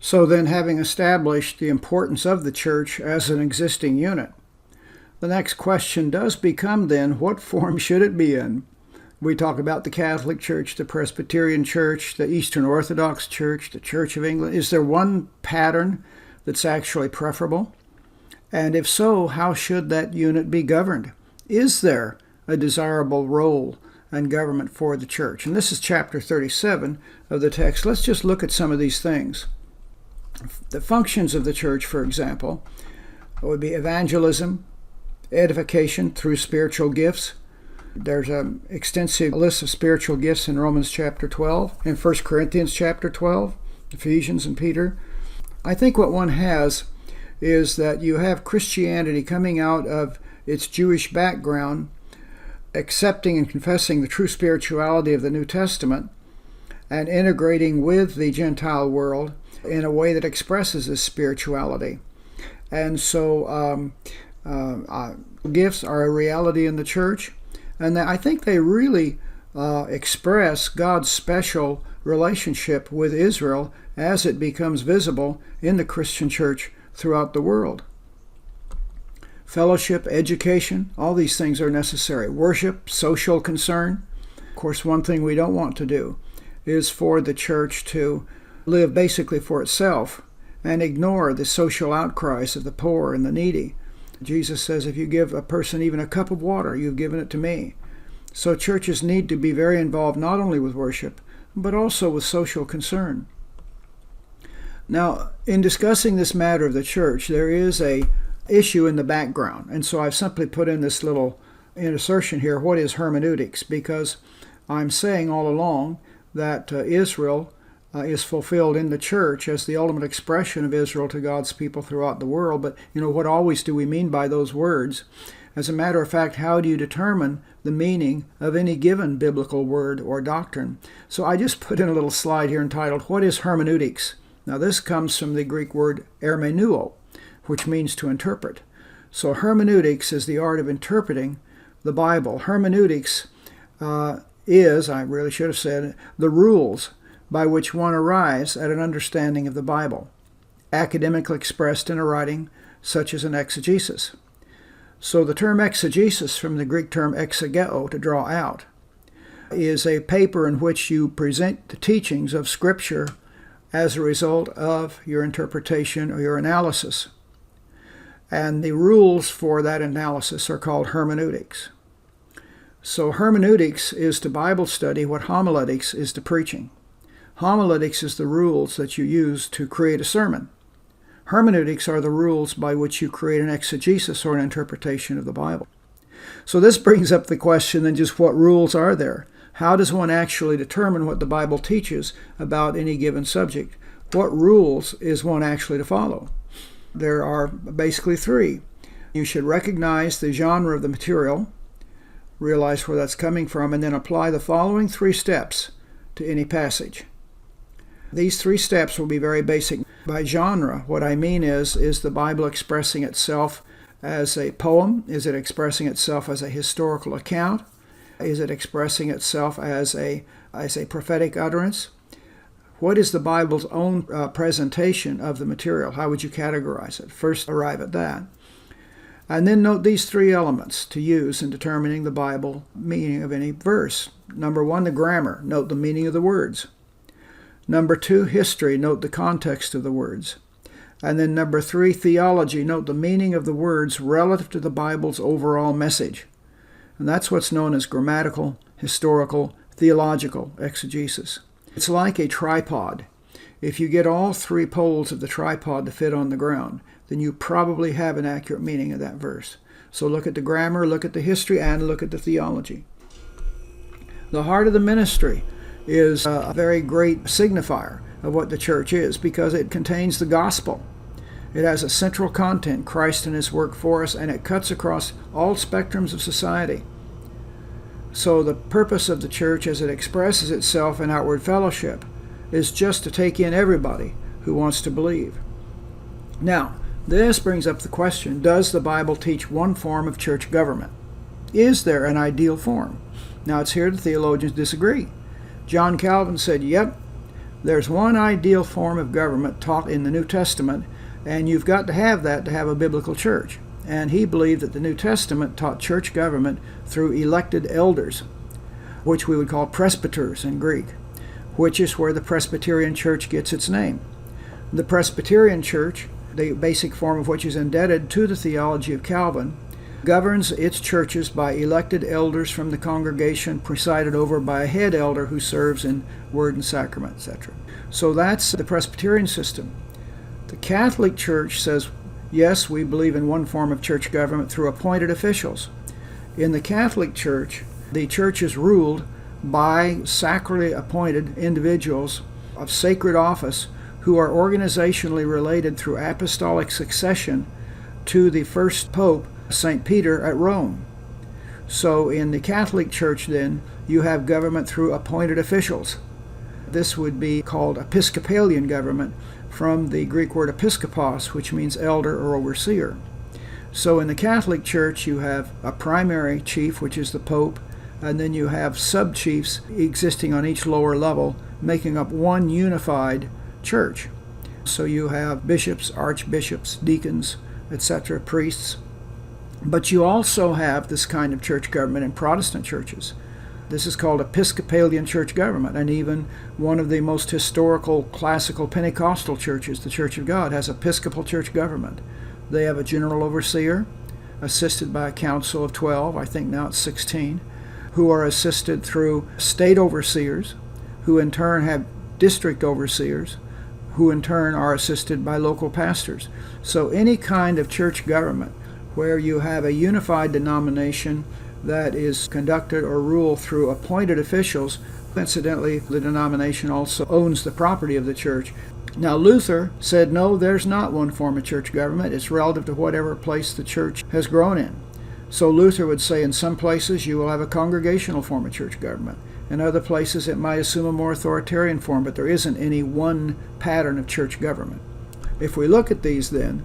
So then, having established the importance of the church as an existing unit, the next question does become then, what form should it be in? We talk about the Catholic Church, the Presbyterian Church, the Eastern Orthodox Church, the Church of England. Is there one pattern that's actually preferable? And if so, how should that unit be governed? Is there a desirable role and government for the church? And this is chapter 37 of the text. Let's just look at some of these things. The functions of the church, for example, would be evangelism, edification through spiritual gifts. There's an extensive list of spiritual gifts in Romans chapter 12, in 1 Corinthians chapter 12, Ephesians and Peter. I think what one has is that you have Christianity coming out of its Jewish background, accepting and confessing the true spirituality of the New Testament, and integrating with the Gentile world in a way that expresses this spirituality. And so gifts are a reality in the church. And I think they really express God's special relationship with Israel as it becomes visible in the Christian church throughout the world. Fellowship, education, all these things are necessary. Worship, social concern. Of course, one thing we don't want to do is for the church to live basically for itself and ignore the social outcries of the poor and the needy. Jesus says, if you give a person even a cup of water, you've given it to me. So churches need to be very involved not only with worship, but also with social concern. Now, in discussing this matter of the church, there is a issue in the background. And so I've simply put in this little insertion here, what is hermeneutics? Because I'm saying all along that Israel is fulfilled in the church as the ultimate expression of Israel to God's people throughout the world. But, what always do we mean by those words? As a matter of fact, how do you determine the meaning of any given biblical word or doctrine? So I just put in a little slide here entitled, What is hermeneutics? Now this comes from the Greek word ermeneuo, which means to interpret. So hermeneutics is the art of interpreting the Bible. Hermeneutics is, I really should have said, the rules by which one arrives at an understanding of the Bible, academically expressed in a writing such as an exegesis. So the term exegesis, from the Greek term exegeo, to draw out, is a paper in which you present the teachings of Scripture as a result of your interpretation or your analysis. And the rules for that analysis are called hermeneutics. So hermeneutics is to Bible study what homiletics is to preaching. Homiletics is the rules that you use to create a sermon. Hermeneutics are the rules by which you create an exegesis or an interpretation of the Bible. So this brings up the question then, just what rules are there? How does one actually determine what the Bible teaches about any given subject? What rules is one actually to follow? There are basically three. You should recognize the genre of the material, realize where that's coming from, and then apply the following three steps to any passage. These three steps will be very basic. By genre, what I mean is the Bible expressing itself as a poem? Is it expressing itself as a historical account? Is it expressing itself as a prophetic utterance? What is the Bible's own presentation of the material? How would you categorize it? First, arrive at that. And then note these three elements to use in determining the Bible meaning of any verse. Number one, the grammar. Note the meaning of the words. Number two, history. Note the context of the words. And then number three, theology. Note the meaning of the words relative to the Bible's overall message. And that's what's known as grammatical, historical, theological exegesis. It's like a tripod. If you get all three poles of the tripod to fit on the ground, then you probably have an accurate meaning of that verse. So look at the grammar, look at the history, and look at the theology. The heart of the ministry is a very great signifier of what the church is because it contains the gospel. It has a central content, Christ and his work for us, and it cuts across all spectrums of society. So the purpose of the church as it expresses itself in outward fellowship is just to take in everybody who wants to believe. Now, this brings up the question, does the Bible teach one form of church government? Is there an ideal form? Now, it's here the theologians disagree. John Calvin said, yep, there's one ideal form of government taught in the New Testament, and you've got to have that to have a biblical church. And he believed that the New Testament taught church government through elected elders, which we would call presbyters in Greek, which is where the Presbyterian Church gets its name. The Presbyterian Church, the basic form of which is indebted to the theology of Calvin, governs its churches by elected elders from the congregation, presided over by a head elder who serves in word and sacrament, etc. So that's the Presbyterian system. The Catholic Church says, yes, we believe in one form of church government through appointed officials. In the Catholic Church, the church is ruled by sacrally appointed individuals of sacred office who are organizationally related through apostolic succession to the first pope, St. Peter, at Rome. So in the Catholic Church, then, you have government through appointed officials. This would be called Episcopalian government, from the Greek word episkopos, which means elder or overseer. So in the Catholic Church, you have a primary chief, which is the Pope, and then you have sub-chiefs existing on each lower level, making up one unified church. So you have bishops, archbishops, deacons, etc., priests. But you also have this kind of church government in Protestant churches. This is called Episcopalian church government, and even one of the most historical classical Pentecostal churches, the Church of God, has Episcopal church government. They have a general overseer, assisted by a council of 12, I think now it's 16, who are assisted through state overseers, who in turn have district overseers, who in turn are assisted by local pastors. So any kind of church government where you have a unified denomination that is conducted or ruled through appointed officials. Incidentally, the denomination also owns the property of the church. Now, Luther said, no, there's not one form of church government. It's relative to whatever place the church has grown in. So Luther would say in some places you will have a congregational form of church government. In other places it might assume a more authoritarian form, but there isn't any one pattern of church government. If we look at these then,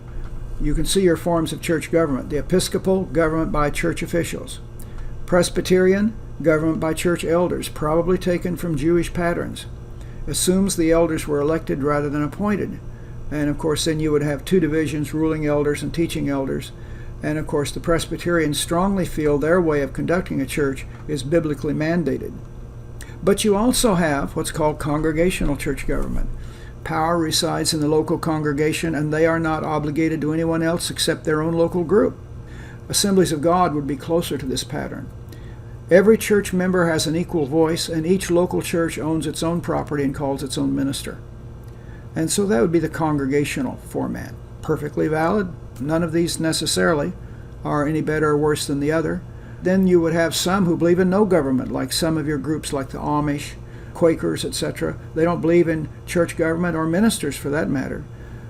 you can see your forms of church government. The Episcopal, government by church officials. Presbyterian, government by church elders, probably taken from Jewish patterns. Assumes the elders were elected rather than appointed. And of course then you would have two divisions, ruling elders and teaching elders. And of course the Presbyterians strongly feel their way of conducting a church is biblically mandated. But you also have what's called congregational church government. Power resides in the local congregation, and they are not obligated to anyone else except their own local group. Assemblies of God would be closer to this pattern. Every church member has an equal voice, and each local church owns its own property and calls its own minister. And so that would be the congregational format. Perfectly valid. None of these necessarily are any better or worse than the other. Then you would have some who believe in no government, like some of your groups like the Amish, Quakers, etc. They don't believe in church government or ministers for that matter.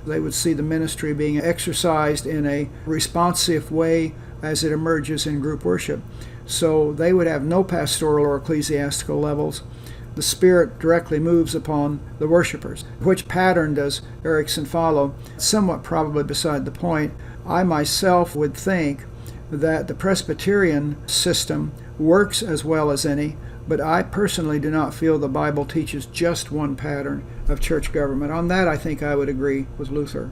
They would see the ministry being exercised in a responsive way as it emerges in group worship. So they would have no pastoral or ecclesiastical levels. The Spirit directly moves upon the worshipers. Which pattern does Erickson follow? Somewhat probably beside the point. I myself would think that the Presbyterian system works as well as any, but I personally do not feel the Bible teaches just one pattern of church government. On that, I think I would agree with Luther.